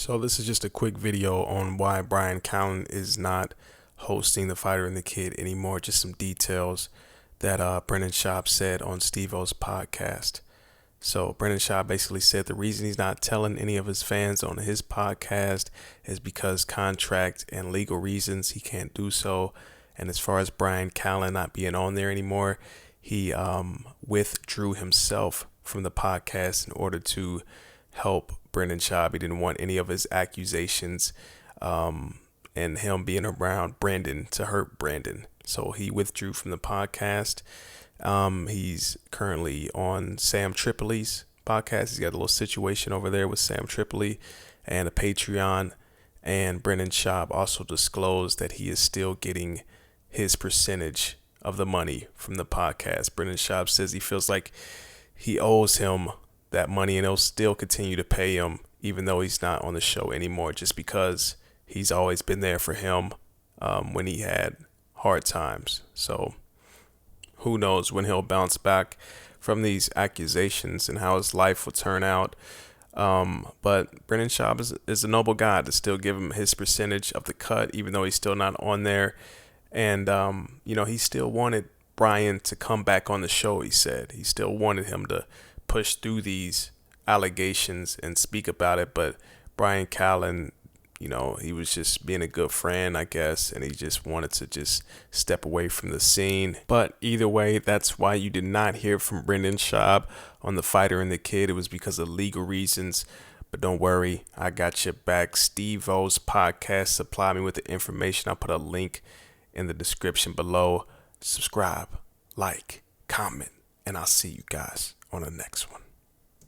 So this is just a quick video on why Bryan Callen is not hosting The Fighter and the Kid anymore. Just some details that Brendan Schaub said on Steve-O's podcast. So Brendan Schaub basically said the reason he's not telling any of his fans on his podcast is because contract and legal reasons he can't do so. And as far as Bryan Callen not being on there anymore, he withdrew himself from the podcast in order to help Brendan Schaub. He didn't want any of his accusations and him being around Brandon to hurt Brandon. So he withdrew from the podcast. He's currently on Sam Tripoli's podcast. He's got a little situation over there with Sam Tripoli and a Patreon. And Brendan Schaub also disclosed that he is still getting his percentage of the money from the podcast. Brendan Schaub says he feels like he owes him that money and he'll still continue to pay him even though he's not on the show anymore, just because he's always been there for him when he had hard times. So who knows when he'll bounce back from these accusations and how his life will turn out. But Brendan Schaub is a noble guy to still give him his percentage of the cut, even though he's still not on there. And, he still wanted Bryan to come back on the show, he said. He still wanted him to push through these allegations and speak about it. But Bryan Callen, he was just being a good friend, I guess, and he just wanted to just step away from the scene. But either way, that's why you did not hear from Brendan Schaub on The Fighter and the Kid. It was because of legal reasons. But don't worry, I got your back. Steve-O's podcast, supply me with the information. I'll put a link in the description below. Subscribe, like, comment, and I'll see you guys on the next one.